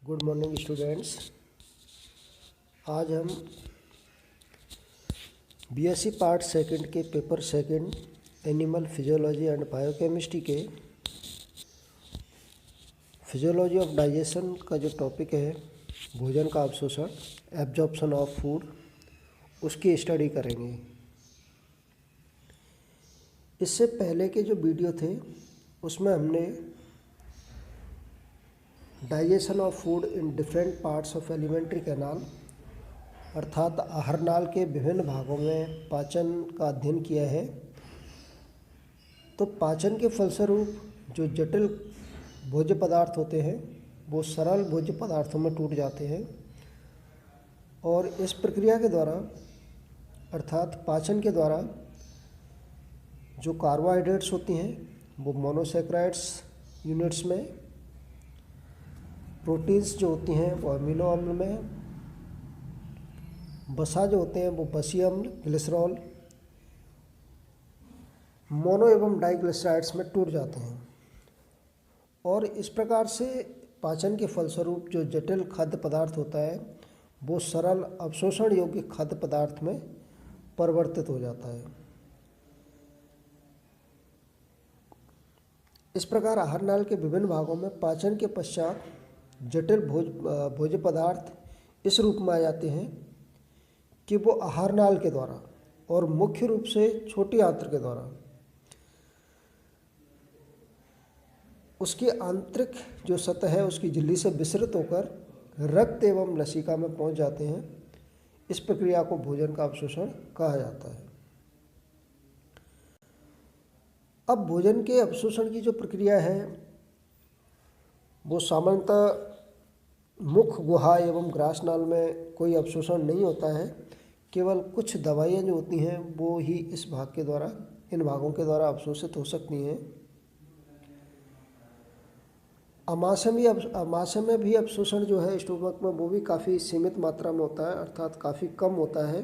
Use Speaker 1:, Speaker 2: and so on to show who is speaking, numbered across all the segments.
Speaker 1: Good morning students. आज हम BSc part second के paper second animal physiology and biochemistry के फिजियोलॉजी ऑफ डाइजेशन का जो टॉपिक है भोजन का अवशोषण, एब्जॉर्प्शन ऑफ फूड, उसकी स्टडी करेंगे। इससे पहले के जो वीडियो थे उसमें हमने digestion of food in different parts of alimentary canal अर्थात आहार नाल के विभिन्न भागों में पाचन का अध्ययन किया है। तो पाचन के फलस्वरूप जो जटिल भोज्य पदार्थ होते हैं वो सरल भोज्य पदार्थों में टूट जाते हैं और इस प्रक्रिया के द्वारा अर्थात पाचन के द्वारा जो कार्बोहाइड्रेट्स होती हैं वो मोनोसैकेराइड्स यूनिट्स में, प्रोटीन्स जो होती हैं वो अमीनो अम्ल में, वसा जो होते हैं वो बसीय अम्ल, ग्लिसरॉल, मोनो एवं डाइग्लिसराइड्स में टूट जाते हैं। और इस प्रकार से पाचन के फलस्वरूप जो जटिल खाद्य पदार्थ होता है वो सरल अवशोषण योग्य खाद्य पदार्थ में परिवर्तित हो जाता है। इस प्रकार आहार नाल के विभिन्न भागों में पाचन के पश्चात जटिल भोज्य पदार्थ इस रूप में आ जाते हैं कि वो आहार नाल के द्वारा और मुख्य रूप से छोटी आंत्र के द्वारा उसकी आंतरिक जो सतह है उसकी झिल्ली से विसरित होकर रक्त एवं लसिका में पहुंच जाते हैं। इस प्रक्रिया को भोजन का अवशोषण कहा जाता है। अब भोजन के अवशोषण की जो प्रक्रिया है वो सामान्यतः मुख, गुहा एवं ग्रासनाल में कोई अवशोषण नहीं होता है। केवल कुछ दवाइयाँ जो होती हैं वो ही इस भाग के द्वारा, इन भागों के द्वारा अवशोषित हो सकती हैं। आमाशय में भी अवशोषण जो है स्टोमक में वो भी काफ़ी सीमित मात्रा में होता है अर्थात काफ़ी कम होता है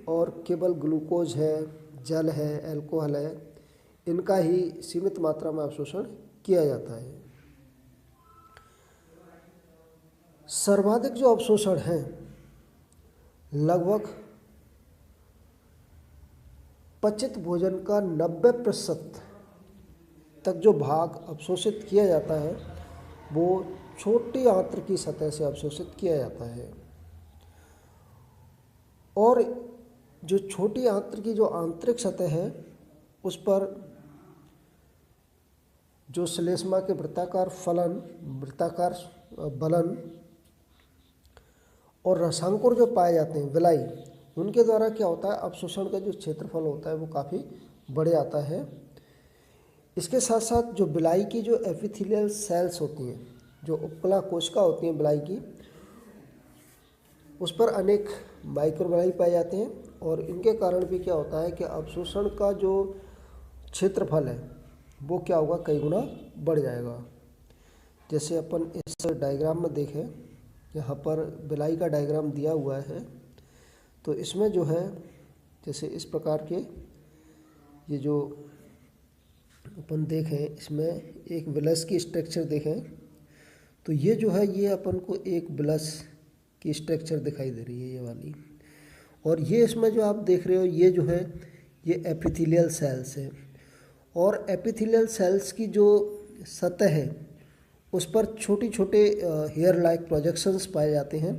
Speaker 1: और केवल ग्लूकोज है, जल है, अल्कोहल है, इनका ही सीमित मात्रा में अवशोषण किया जाता है। सर्वाधिक जो अवशोषण है लगभग पचित भोजन का 90% तक जो भाग अवशोषित किया जाता है वो छोटी आंत्र की सतह से अवशोषित किया जाता है। और जो छोटी आंत्र की जो आंतरिक सतह है उस पर जो श्लेष्मा के वृत्ताकार फलन, वृत्ताकार बलन और रसांकुर जो पाए जाते हैं विलाई, उनके द्वारा क्या होता है अवशोषण का जो क्षेत्रफल होता है वो काफ़ी बढ़ जाता है। इसके साथ साथ जो बिलाई की जो एपिथेलियल सेल्स होती हैं, जो उपकला कोशिका होती हैं बिलाई की, उस पर अनेक माइक्रोबिलाई पाए जाते हैं और इनके कारण भी क्या होता है कि अवशोषण का जो क्षेत्रफल है वो क्या होगा, कई गुना बढ़ जाएगा। जैसे अपन इस डायग्राम में देखें, यहाँ पर बिलाई का डायग्राम दिया हुआ है तो इसमें जो है जैसे इस प्रकार के ये जो अपन देखें इसमें एक विलस की स्ट्रक्चर देखें तो ये जो है ये अपन को एक विलस की स्ट्रक्चर दिखाई दे रही है ये वाली। और ये इसमें जो आप देख रहे हो ये जो है ये एपिथेलियल सेल्स है और एपिथेलियल सेल्स की जो सतह है उस पर छोटे छोटे हेयर लाइक प्रोजेक्शंस पाए जाते हैं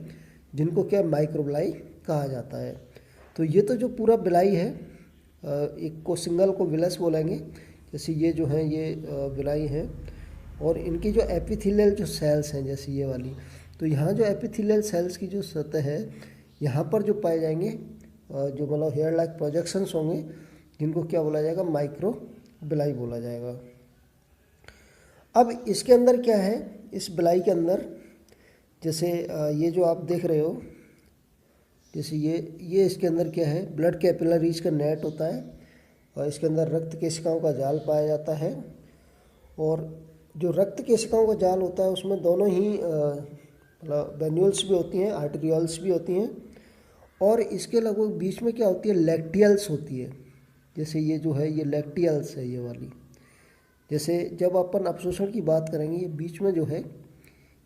Speaker 1: जिनको क्या माइक्रोबिलाई कहा जाता है। तो ये तो जो पूरा बिलाई है, एक को सिंगल को विलस बोलेंगे, जैसे ये जो है ये बिलाई है और इनकी जो एपिथेलियल जो सेल्स हैं जैसे ये वाली, तो यहाँ जो एपिथेलियल सेल्स की जो सतह है यहाँ पर जो पाए जाएंगे जो मतलब हेयर लाइक प्रोजेक्शंस होंगे जिनको क्या बोला जाएगा, माइक्रोबिलाई बोला जाएगा। अब इसके अंदर क्या है, इस बिलाई के अंदर जैसे ये जो आप देख रहे हो जैसे ये इसके अंदर क्या है, ब्लड कैपिलरीज का नेट होता है और इसके अंदर रक्त केशिकाओं का जाल पाया जाता है। और जो रक्त केशिकाओं का जाल होता है उसमें दोनों ही मतलब वेन्यूल्स भी होती हैं, आर्टेरियल्स भी होती हैं और इसके लगभग बीच में क्या होती है, लैक्टियल्स होती है। जैसे ये जो है ये लैक्टियल्स है ये वाली। जैसे जब अपन अवशोषण की बात करेंगे ये बीच में जो है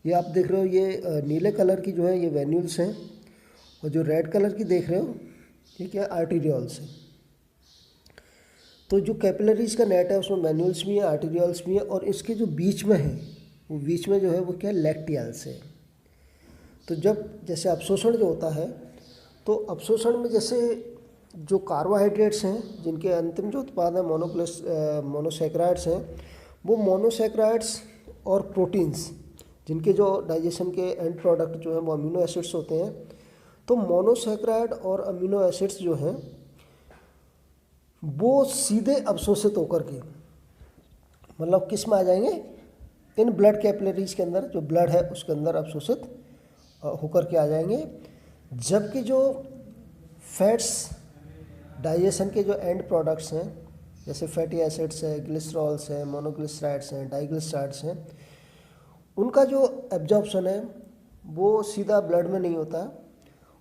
Speaker 1: ये आप देख रहे हो, ये नीले कलर की जो है ये वेन्यूल्स हैं, और जो रेड कलर की देख रहे हो ये क्या आर्टीरियोल्स है। तो जो कैपिलरीज का नेट है उसमें वेन्यूल्स भी हैं, आर्टीरियोल्स भी हैं, और इसके जो बीच में है वो बीच में जो है वो क्या लैक्टियल्स है। तो जब जैसे अवशोषण जो होता है, तो अवशोषण में जैसे जो कार्बोहाइड्रेट्स हैं जिनके अंतिम जो उत्पाद है मोनोसैकेराइड्स हैं, वो मोनोसैकेराइड्स और प्रोटीन्स जिनके जो डाइजेशन के एंड प्रोडक्ट जो हैं वो अमीनो एसिड्स होते हैं। तो मोनोसैकेराइड और अमीनो एसिड्स जो हैं वो सीधे अवशोषित होकर के मतलब किस में आ जाएंगे, इन ब्लड कैपिलरीज के अंदर, जो ब्लड है उसके अंदर अवशोषित होकर के आ जाएंगे। जबकि जो फैट्स डाइजेशन के जो एंड प्रोडक्ट्स हैं जैसे फैटी एसिड्स हैं, ग्लिसरॉल्स हैं, मोनोग्लिसराइड्स हैं, डाइग्लिसराइड्स हैं, उनका जो एब्जॉर्प्शन है वो सीधा ब्लड में नहीं होता।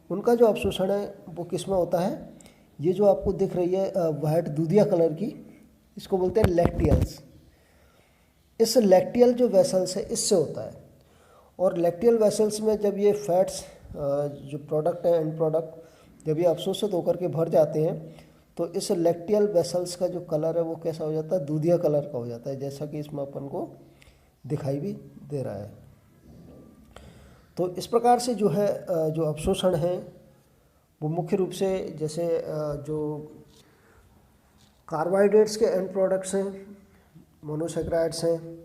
Speaker 1: उनका जो अवशोषण है वो किस में होता है, ये जो आपको दिख रही है वाइट दूधिया कलर की, इसको बोलते हैं लैक्टियल्स। इस लैक्टियल जो वेसल्स है इससे होता है। और लैक्टियल वेसल्स में जब ये फैट्स जो प्रोडक्ट है एंड प्रोडक्ट जब ये अवशोषित होकर के भर जाते हैं, तो इस लैक्टियल वेसल्स का जो कलर है वो कैसा हो जाता है, दूधिया कलर का हो जाता है, जैसा कि इसमें अपन को दिखाई भी दे रहा है। तो इस प्रकार से जो है जो अवशोषण है वो मुख्य रूप से जैसे जो कार्बोहाइड्रेट्स के एंड प्रोडक्ट्स हैं मोनोसैकेराइड्स हैं,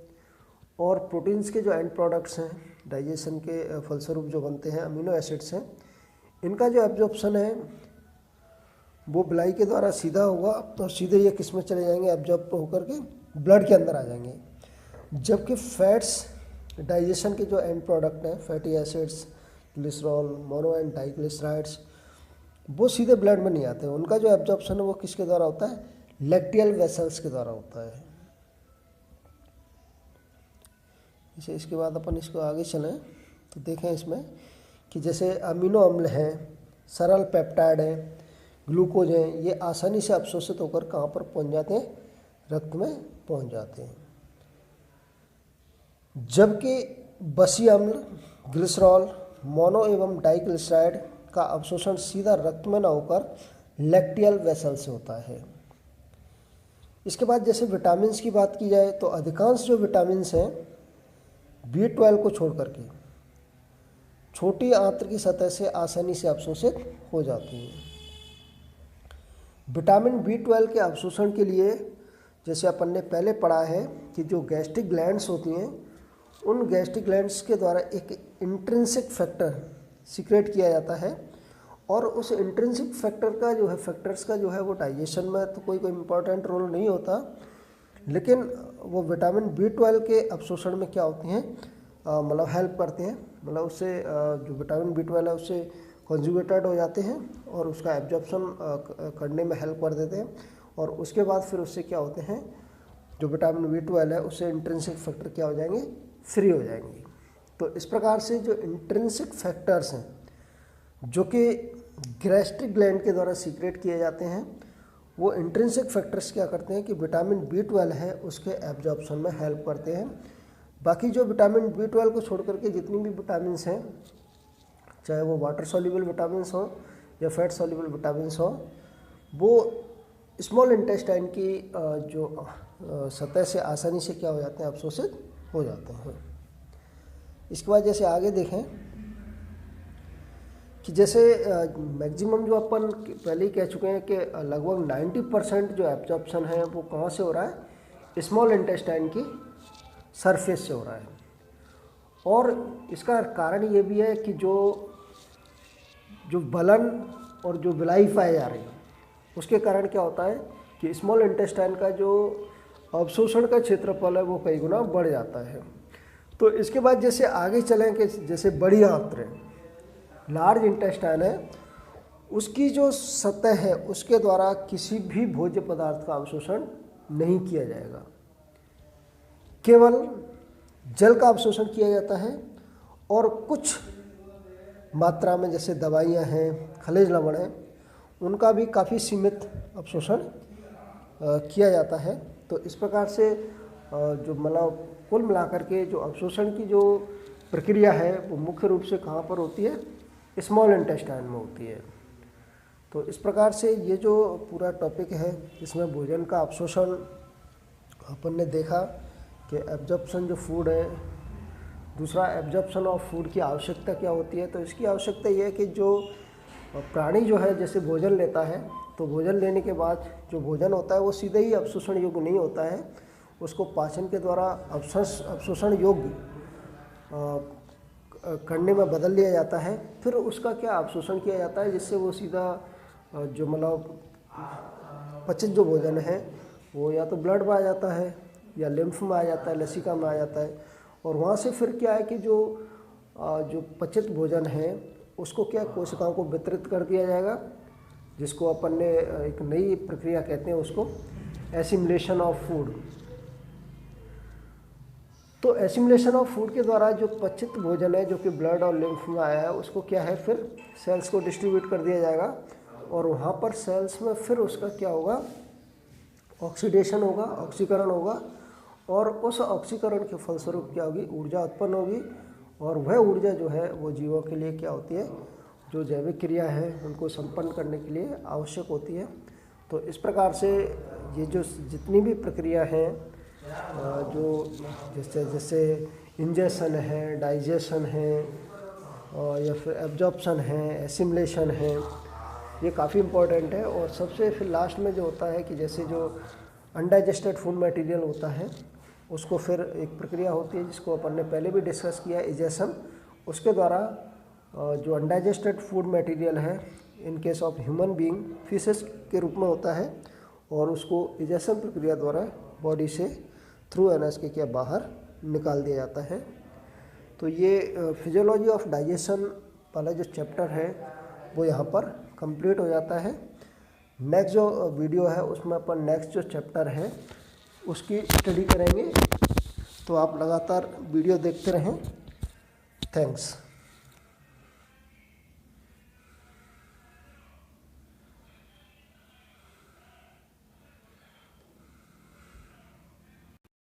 Speaker 1: और प्रोटीन्स के जो एंड प्रोडक्ट्स हैं डाइजेशन के फलस्वरूप जो बनते हैं अमीनो एसिड्स हैं, इनका जो एब्जॉर्प्शन है वो बिलाई के द्वारा सीधा होगा, तो सीधे ये किस में चले जाएंगे, एब्जॉर्ब होकर के ब्लड के अंदर आ जाएंगे। जबकि फैट्स डाइजेशन के जो एंड प्रोडक्ट हैं fatty acids, glycerol, mono and diglycerides, वो सीधे ब्लड में नहीं आते। उनका जो एब्जॉर्प्शन है वो किसके द्वारा होता है, लैक्टियल वेसल्स के द्वारा होता है। इसे इसके बाद अपन इसको आगे चलें तो देखें इसमें कि जैसे अमीनो अम्ल हैं, सरल पेप्टाइड हैं, ग्लूकोज हैं, ये आसानी से अवशोषित होकर कहाँ पर पहुँच जाते हैं, रक्त में पहुँच जाते हैं। जबकि बसी अम्ल, ग्लिसरॉल, मोनो एवं डाइग्लिसराइड का अवशोषण सीधा रक्त में न होकर लैक्टियल वेसल से होता है। इसके बाद जैसे विटामिन्स की बात की जाए तो अधिकांश जो विटामिन्स हैं B12 को छोड़ करके छोटी आंत्र की सतह से आसानी से अवशोषित हो जाती हैं। विटामिन B12 के अवशोषण के लिए जैसे अपन ने पहले पढ़ा है कि जो गैस्ट्रिक ग्लैंड्स होती हैं उन गैस्ट्रिक ग्लैंड्स के द्वारा एक इंट्रिंसिक फैक्टर सीक्रेट किया जाता है, और उस इंट्रिंसिक फैक्टर का जो है फैक्टर्स का जो है वो डाइजेशन में तो कोई इम्पोर्टेंट रोल नहीं होता, लेकिन वो विटामिन B12 के अवशोषण में क्या होती हैं, मतलब हेल्प करते हैं। मतलब उससे जो विटामिन B12 है उससे कॉन्जुगेटेड हो जाते हैं और उसका एब्जॉर्प्शन करने में हेल्प कर देते हैं, और उसके बाद फिर उससे क्या होते हैं, जो विटामिन B12 है उससे इंट्रिंसिक फैक्टर क्या हो जाएंगे, फ्री हो जाएंगे। तो इस प्रकार से जो इंट्रिंसिक फैक्टर्स हैं जो कि गैस्ट्रिक ग्लैंड के द्वारा सीक्रेट किए जाते हैं, वो इंट्रिंसिक फैक्टर्स क्या करते हैं कि विटामिन B12 है उसके एब्जॉर्प्शन में हेल्प करते हैं। बाकी जो विटामिन B12 को छोड़ करके जितनी भी विटामिन्स हैं, चाहे वो वाटर सॉल्युबल विटामिन्स हो या फैट सॉल्युबल विटामिन्स हो, वो स्मॉल इंटेस्टाइन की जो सतह से आसानी से क्या हो जाते हैं, अवशोषित हो जाते हैं। इसके बाद जैसे आगे देखें कि जैसे मैक्सिमम जो अपन पहले ही कह चुके हैं कि लगभग 90% जो एब्जॉर्प्शन है वो कहाँ से हो रहा है, स्मॉल इंटेस्टाइन की सरफेस से हो रहा है। और इसका कारण ये भी है कि जो बलन और जो विलाई पाई जा रही है उसके कारण क्या होता है कि स्मॉल इंटेस्टाइन का जो अवशोषण का क्षेत्रफल है वो कई गुना बढ़ जाता है। तो इसके बाद जैसे आगे चलें कि जैसे बड़ी आंत्र लार्ज इंटेस्टाइन है, उसकी जो सतह है उसके द्वारा किसी भी भोज्य पदार्थ का अवशोषण नहीं किया जाएगा, केवल जल का अवशोषण किया जाता है, और कुछ मात्रा में जैसे दवाइयाँ हैं, खनिज लवण हैं, उनका भी काफ़ी सीमित अवशोषण किया जाता है। तो इस प्रकार से जो मतलब कुल मिलाकर के जो अवशोषण की जो प्रक्रिया है वो मुख्य रूप से कहाँ पर होती है, स्मॉल इंटेस्टाइन में होती है। तो इस प्रकार से ये जो पूरा टॉपिक है इसमें भोजन का अवशोषण अपन ने देखा कि एब्जॉर्प्शन जो फूड है, दूसरा एब्जॉर्प्शन ऑफ फूड की आवश्यकता क्या होती है। तो इसकी आवश्यकता ये है कि जो प्राणी जो है जैसे भोजन लेता है तो भोजन लेने के बाद जो भोजन होता है वो सीधे ही अवशोषण योग्य नहीं होता है, उसको पाचन के द्वारा अवशोषण योग्य करने में बदल लिया जाता है। फिर उसका क्या अवशोषण किया जाता है जिससे वो सीधा जो मतलब पचित जो भोजन है वो या तो ब्लड में आ जाता है या लिम्फ में आ जाता है, लसिका में आ जाता है। और वहाँ से फिर क्या है कि जो पचित भोजन है उसको क्या कोशिकाओं को वितरित कर दिया जाएगा, जिसको अपन ने एक नई प्रक्रिया कहते हैं उसको एसिमिलेशन ऑफ फूड। तो एसिमिलेशन ऑफ फूड के द्वारा जो पचित भोजन है जो कि ब्लड और लिम्फ में आया है उसको क्या है फिर सेल्स को डिस्ट्रीब्यूट कर दिया जाएगा और वहाँ पर सेल्स में फिर उसका क्या होगा, ऑक्सीडेशन होगा, ऑक्सीकरण होगा और उस ऑक्सीकरण के फलस्वरूप क्या होगी, ऊर्जा उत्पन्न होगी और वह ऊर्जा जो है वो जीवों के लिए क्या होती है, जो जैविक क्रिया है उनको संपन्न करने के लिए आवश्यक होती है। तो इस प्रकार से ये जो जितनी भी प्रक्रिया हैं जो जैसे इंजेशन है, डाइजेशन है और या फिर एब्जॉर्प्शन है, एसिमिलेशन है, ये काफ़ी इम्पोर्टेंट है। और सबसे फिर लास्ट में जो होता है कि जैसे जो अनडाइजेस्टेड फूड मटेरियल होता है उसको फिर एक प्रक्रिया होती है जिसको अपन ने पहले भी डिस्कस किया, इजेशन। उसके द्वारा जो अनडाइजेस्टेड फूड मटेरियल है in case of human being fishes के रूप में होता है और उसको इजेशन प्रक्रिया द्वारा बॉडी से थ्रू एनएस के क्या बाहर निकाल दिया जाता है। तो ये फिजियोलॉजी ऑफ डाइजेशन वाला जो चैप्टर है वो यहाँ पर कंप्लीट हो जाता है। नेक्स्ट जो वीडियो है उसमें अपन नेक्स्ट जो चैप्टर है उसकी स्टडी करेंगे। तो आप लगातार वीडियो देखते रहें। थैंक्स।